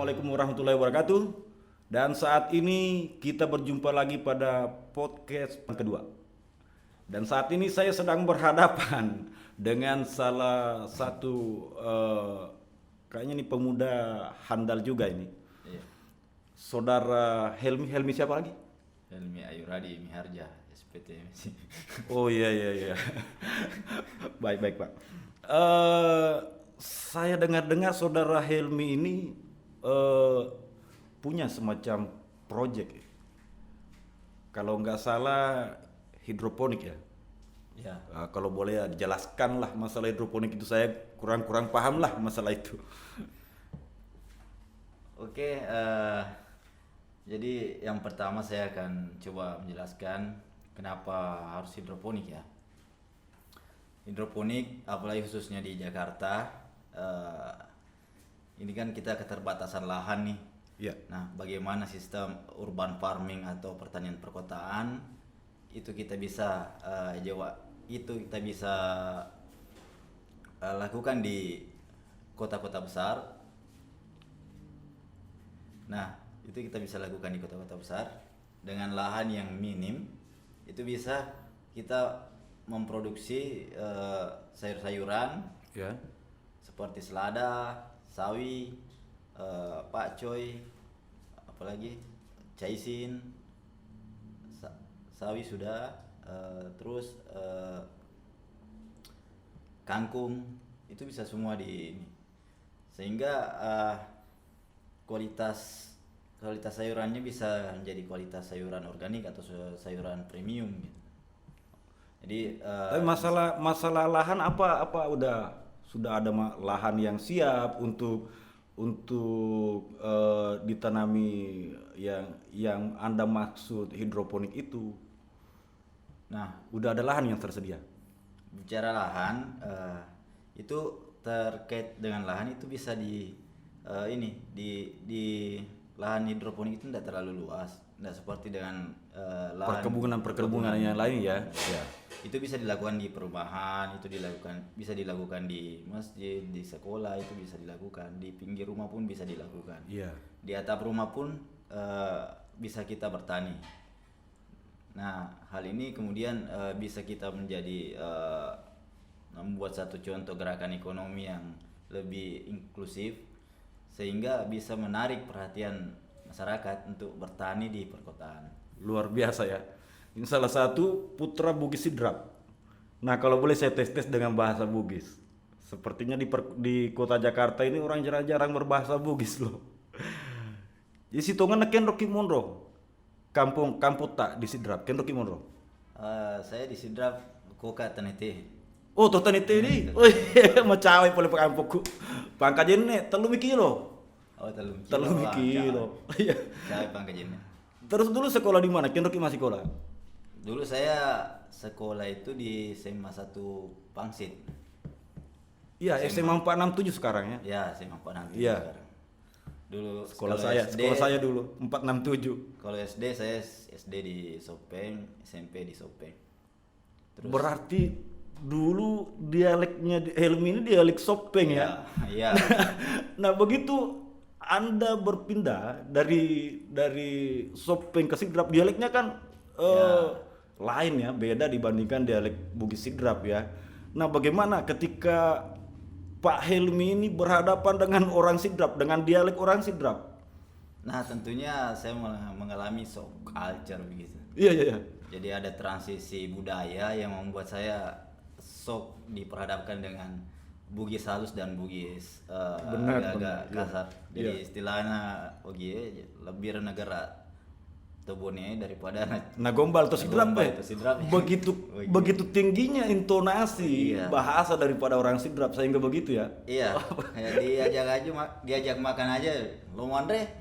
Assalamualaikum warahmatullahi wabarakatuh. Dan saat ini kita berjumpa lagi pada podcast yang kedua. Dan saat ini saya sedang berhadapan dengan salah satu kayaknya ini pemuda handal juga ini. Iya. Saudara Helmi siapa lagi? Helmi Ayuradi Miharja, SPT. Oh iya. Baik Pak. Saya dengar saudara Helmi ini punya semacam project. Kalau nggak salah hidroponik ya. Ya. Kalau boleh dijelaskan lah masalah hidroponik itu, saya kurang paham lah masalah itu. Oke, jadi yang pertama saya akan coba menjelaskan kenapa harus hidroponik ya. Hidroponik, apalagi khususnya di Jakarta, ini kan kita keterbatasan lahan nih. Iya. Nah, bagaimana sistem urban farming atau pertanian perkotaan itu kita bisa lakukan di kota-kota besar. Nah, itu kita bisa lakukan di kota-kota besar dengan lahan yang minim. Itu bisa kita memproduksi sayur-sayuran Ya. seperti selada, sawi, pakcoy, apalagi caisin, sawi sudah, terus kangkung, itu bisa semua di ini. Sehingga kualitas sayurannya bisa menjadi kualitas sayuran organik atau sayuran premium gitu. Jadi Tapi masalah lahan apa sudah ada lahan yang siap untuk ditanami yang Anda maksud hidroponik itu? nah, Udah ada lahan yang tersedia? bicara lahan, itu terkait dengan lahan itu bisa di lahan hidroponik itu tidak terlalu luas, tidak seperti dengan lahan Perkebunan yang lain ya. Ya. Itu bisa dilakukan di perumahan, bisa dilakukan di masjid, di sekolah, itu bisa dilakukan di pinggir rumah pun bisa dilakukan. Iya. Di atap rumah pun bisa kita bertani. Nah, hal ini kemudian bisa kita menjadi membuat satu contoh gerakan ekonomi yang lebih inklusif sehingga bisa menarik perhatian masyarakat untuk bertani di perkotaan. Luar biasa ya. Ini salah satu putra Bugis Sidrap. Nah, kalau boleh saya tes dengan bahasa Bugis. Sepertinya di kota Jakarta ini orang jarang berbahasa Bugis loh. Jadi sitongan ken Rocky Monro. Kampung tak di Sidrap, ken Rocky Monro. Saya di Sidrap Koka Tanete. Oh, tuh tanite ini. Oh, macawai boleh pakampokku. Pangkajen nih, 3 kilo. Oh, 3 kilo. Iya. Saya Pangkajennya. Terus dulu sekolah di mana? Ken Rocky masih sekolah. Dulu saya sekolah itu di SMA 1 Pangsit. Iya, SMA 467 sekarang ya. Ya, SMA 467 Iya. sekarang. Dulu Sekolah SD, saya dulu 467. Kalau SD saya SD di Sopeng, SMP di Sopeng. Terus Berarti dulu dialeknya Helmi ini dialek Sopeng ya. Iya. Nah, begitu Anda berpindah dari Sopeng ke Sidrap, dialeknya kan lain ya, beda dibandingkan dialek Bugis Sidrap ya. Nah, bagaimana ketika Pak Helmi ini berhadapan dengan orang Sidrap, dengan dialek orang Sidrap? Nah, tentunya saya mengalami shock culture begitu. Iya. Jadi ada transisi budaya yang membuat saya shock diperhadapkan dengan Bugis halus dan Bugis agak kasar. Jadi istilahnya lebih negara Tobone daripada Gombal atau Sidrap ya. Begitu tingginya intonasi bahasa daripada orang Sidrap sehingga begitu ya. Iya. Diajak makan aja lo Andre.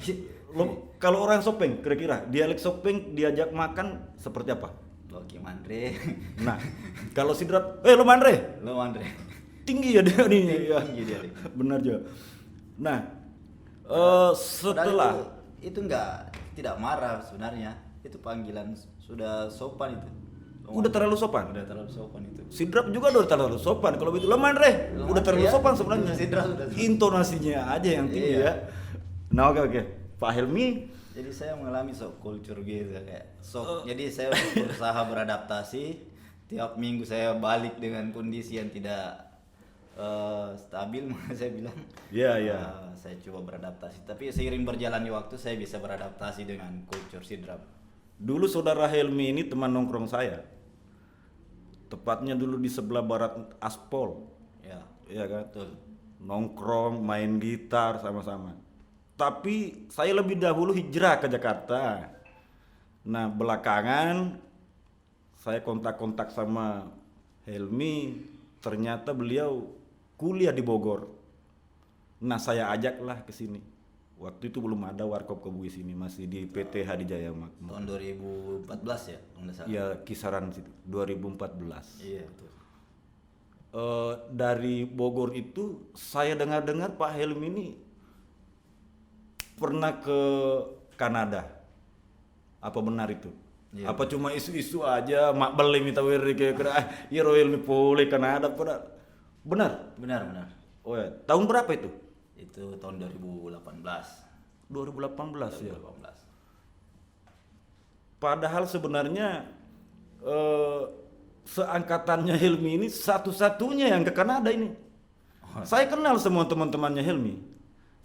Kalau orang Sopeng kira-kira dialek Sopeng diajak makan seperti apa? Lo Andre. Nah, kalau Sidrap lo Mandre. Lo Andre. Tinggi ya dia nih ya. Tinggi dia. Benar juga. Nah, setelah itu tidak marah sebenarnya, itu panggilan sudah sopan itu. Udah terlalu sopan. Udah terlalu sopan itu. Sidrap juga udah terlalu sopan. Kalau begitu Lemandre udah terlalu sopan sebenarnya. Sidrap udah. Intonasinya aja yang tinggi ya. Nah, oke. Pak Helmi, Jadi saya mengalami shock culture gitu kayak shock. Jadi saya berusaha beradaptasi. Tiap minggu saya balik dengan kondisi yang tidak stabil, maka saya bilang Iya. saya coba beradaptasi. Tapi seiring berjalannya waktu saya bisa beradaptasi dengan culture sidrap. dulu saudara Helmi ini teman nongkrong saya. Tepatnya dulu di sebelah barat Aspol. Ya, Iya kan? betul. Nongkrong, main gitar sama-sama. Tapi saya lebih dahulu hijrah ke Jakarta. Nah, belakangan saya kontak-kontak sama Helmi, ternyata beliau kuliah di Bogor. Nah, saya ajaklah ke sini. Waktu itu belum ada Warkop Kebugis ini, masih di PT Hadi Jaya Makmur. Tahun 2014 ya, kalau nggak salah. Ya, kisaran situ, 2014. Iya, betul. Dari Bogor itu saya dengar-dengar Pak Helmi ini pernah ke Kanada. Apa benar itu? Iya. Apa cuma isu-isu aja mak beli minta wiri kira ya Royal mi pulih Kanada benar. Benar. Benar. Oh ya, tahun berapa itu? Itu tahun 2018. 2018 ya. 2018. Padahal sebenarnya seangkatannya Helmi ini satu-satunya yang ke Kanada ini. Saya kenal semua teman-temannya Helmi.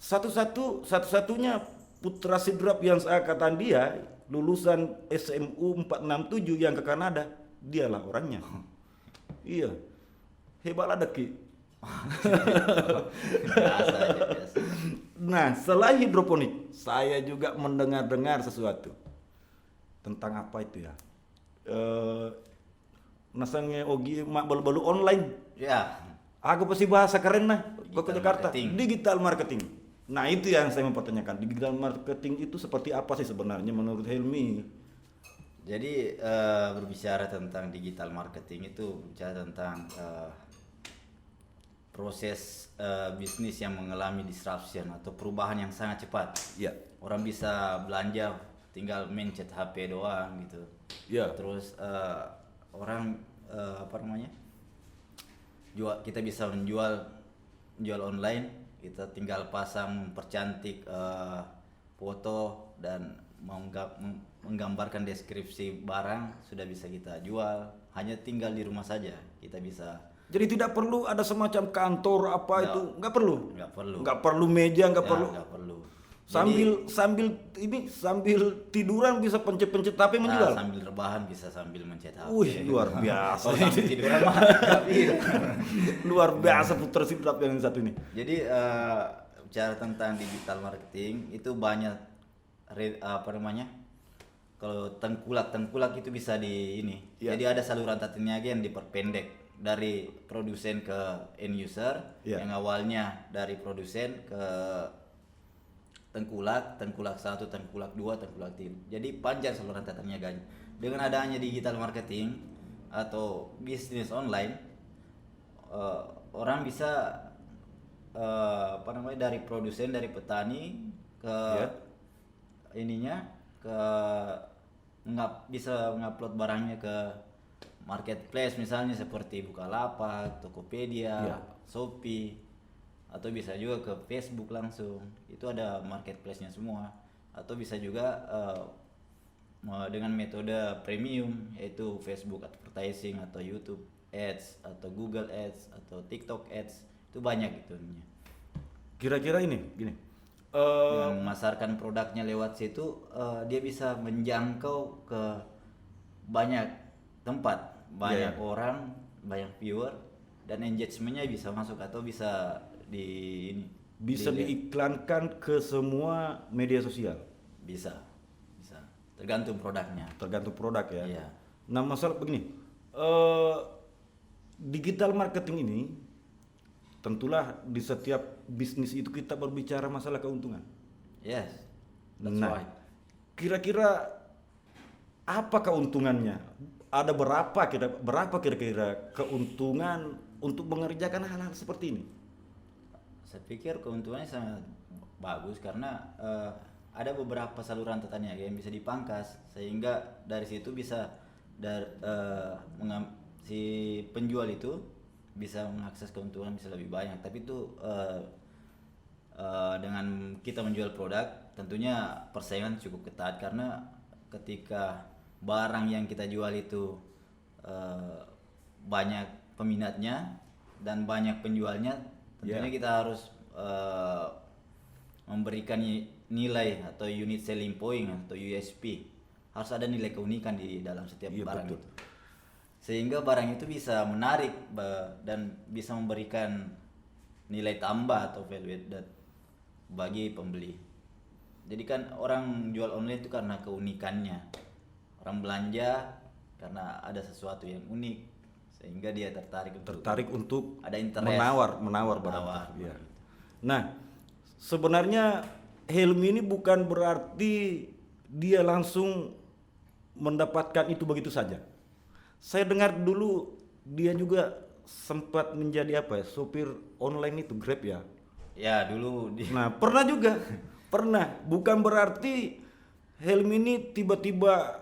Satu-satunya putra sidrap yang seangkatan dia lulusan SMU 467 yang ke Kanada. Dialah orangnya. Iya. Hebat ada Ki. Biasa aja, biasa. Nah, selain hidroponik, saya juga mendengar-dengar sesuatu. Tentang apa itu ya? Nasangnya Ogi mak balu-balu online. Ya, Aku pasti bahasa keren nah. Ke Digital Jakarta. marketing. Digital marketing. Nah, itu yang saya mempertanyakan. Digital marketing itu seperti apa sih sebenarnya menurut Helmi? jadi berbicara tentang digital marketing itu bicara tentang proses bisnis yang mengalami disruption atau perubahan yang sangat cepat. Ya. Orang bisa belanja tinggal mencet HP doang gitu. Ya. Terus orang apa namanya? Kita bisa jual online, kita tinggal pasang mempercantik foto dan menggambarkan deskripsi barang, sudah bisa kita jual. Hanya tinggal di rumah saja kita bisa. Jadi tidak perlu ada semacam kantor apa Nggak. itu, nggak perlu. Nggak perlu meja, nggak Ya, perlu. nggak perlu. Sambil tiduran bisa pencet-pencet HP menjual. Sambil rebahan bisa sambil mencet HP. Wih, luar biasa. Oh, sambil tiduran mah nggak bisa. Luar biasa putra sidrap yang satu ini. Jadi bicara tentang digital marketing itu banyak apa namanya? Kalau tengkulak itu bisa di ini. Ya. Jadi ada saluran tatiniaga yang diperpendek dari produsen ke end user, Ya. yang awalnya dari produsen ke tengkulak 1, tengkulak 2, tengkulak 3. Jadi panjang saluran tata niaganya. Dengan adanya digital marketing atau bisnis online, orang bisa apa namanya, dari produsen, dari petani ke Ya. ininya ke bisa mengupload barangnya ke marketplace misalnya seperti Bukalapak, Tokopedia, Ya. Shopee, atau bisa juga ke Facebook langsung. Itu ada marketplace-nya semua. Atau bisa juga dengan metode premium, yaitu Facebook advertising atau YouTube Ads atau Google Ads atau TikTok Ads. Itu banyak gitu. Kira-kira ini gini. Dengan memasarkan produknya lewat situ, dia bisa menjangkau ke banyak tempat, banyak Iya. orang, banyak viewer, dan engagementnya bisa masuk atau bisa Bisa dilihat. diiklankan ke semua media sosial. bisa tergantung produknya. Tergantung produk ya. Iya. Nah, masalah begini. Digital marketing ini tentulah di setiap bisnis itu kita berbicara masalah keuntungan. Yes, that's Nah, right. kira-kira apa keuntungannya? Ada berapa kira-kira keuntungan untuk mengerjakan hal-hal seperti ini? Saya pikir keuntungannya sangat bagus karena ada beberapa saluran tata niaga yang bisa dipangkas, sehingga dari situ bisa si penjual itu bisa mengakses keuntungan bisa lebih banyak. Tapi itu dengan kita menjual produk tentunya persaingan cukup ketat, karena ketika barang yang kita jual itu banyak peminatnya dan banyak penjualnya, tentunya kita harus memberikan nilai atau unit selling point atau USP. Harus ada nilai keunikan di dalam setiap barang betul. itu, sehingga barang itu bisa menarik dan bisa memberikan nilai tambah atau value added bagi pembeli. Jadi kan orang jual online itu karena keunikannya, orang belanja karena ada sesuatu yang unik sehingga dia tertarik untuk ada interest, menawar barang. Ya. Nah, sebenarnya Helmi ini bukan berarti dia langsung mendapatkan itu begitu saja. Saya dengar dulu dia juga sempat menjadi sopir online itu, Grab ya. Ya dulu Nah, pernah juga. Pernah. Bukan berarti Helmi ini tiba-tiba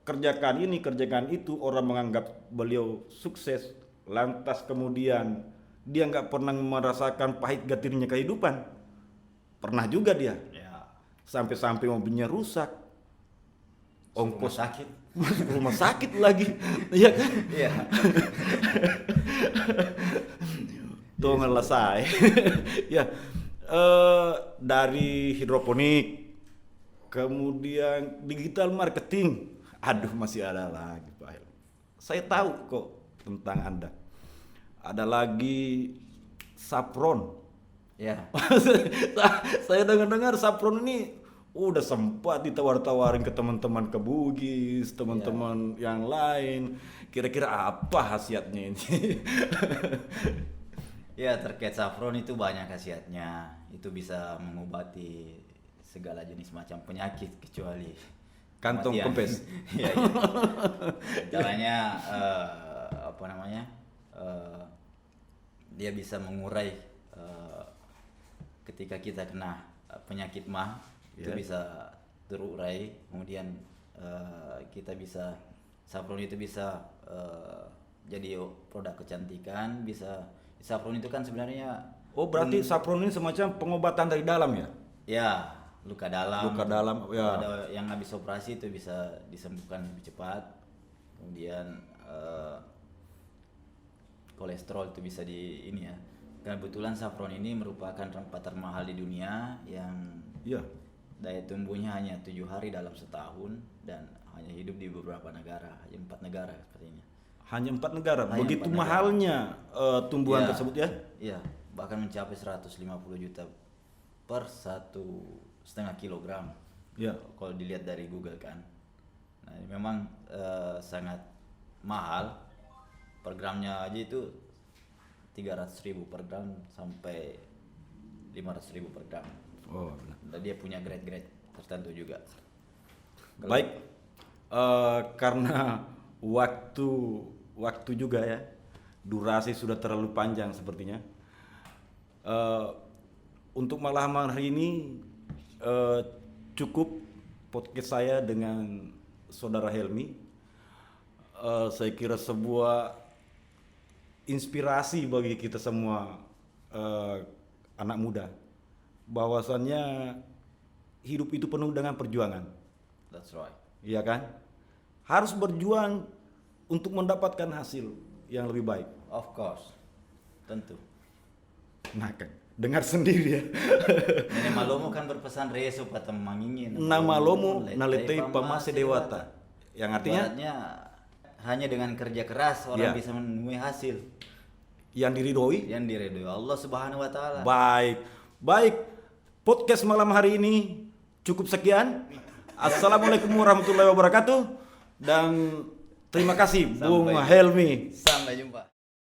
kerjakan ini, kerjakan itu, orang menganggap beliau sukses, lantas kemudian dia nggak pernah merasakan pahit getirnya kehidupan. Pernah juga dia. ya, Sampai-sampai mobilnya rusak. ongkos sakit. Masuk rumah sakit lagi. Iya kan? Iya. Tuh ngelesai. Ya, dari hidroponik, kemudian digital marketing. Aduh, masih ada lagi Pak Helmi. Saya tahu kok tentang Anda. Ada lagi Saffron. Ya. Saya dengar-dengar Saffron ini udah sempat ditawar-tawarin ke teman-teman ke Bugis, teman-teman yang lain. Kira-kira apa khasiatnya ini? Ya, terkait saffron itu banyak khasiatnya. Itu bisa mengobati segala jenis macam penyakit kecuali Kantong kematian. kempes. Iya, iya. Caranya dia bisa mengurai ketika kita kena penyakit mah, itu bisa terurai. Kemudian kita bisa saffron itu bisa jadi produk kecantikan. Saffron itu kan sebenarnya Berarti saffron ini semacam pengobatan dari dalam ya? ya luka dalam. Luka dalam, ya. Ada yang habis operasi itu bisa disembuhkan lebih cepat. Kemudian kolesterol itu bisa ini ya. Kebetulan saffron ini merupakan rempah termahal di dunia yang daya tumbuhnya hanya 7 hari dalam setahun dan hanya hidup di beberapa negara, hanya 4 negara sepertinya. Hanya 4 negara. Hanya Begitu 4 negara. mahalnya tumbuhan Ya, tersebut ya? Iya, bahkan mencapai 150 juta per 1,5 kilogram. Ya. Kalau dilihat dari Google kan. Nah, ini memang sangat mahal. Per gramnya aja itu 300.000 per gram sampai 500.000 per gram. Oh, benar. Dan dia punya grade-grade tertentu juga. Baik, karena waktu juga ya, durasi sudah terlalu panjang sepertinya. Untuk malam hari ini cukup podcast saya dengan saudara Helmi. Saya kira sebuah inspirasi bagi kita semua anak muda, bahwasannya hidup itu penuh dengan perjuangan. That's right. Iya kan? Harus berjuang untuk mendapatkan hasil yang lebih baik. Of course. Tentu. Nah kan, dengar sendiri ya. Nenek Malomo kan berpesan reso patemangingin. Nama lomo naletei pamase dewata. Yang artinya ibaratnya hanya dengan kerja keras orang Ya. bisa menemui hasil yang diridhoi. yang diridhoi Allah Subhanahu wa taala. Baik. Podcast malam hari ini cukup sekian. Assalamualaikum warahmatullahi wabarakatuh dan terima kasih Bung Sampai- Helmi. Sampai jumpa.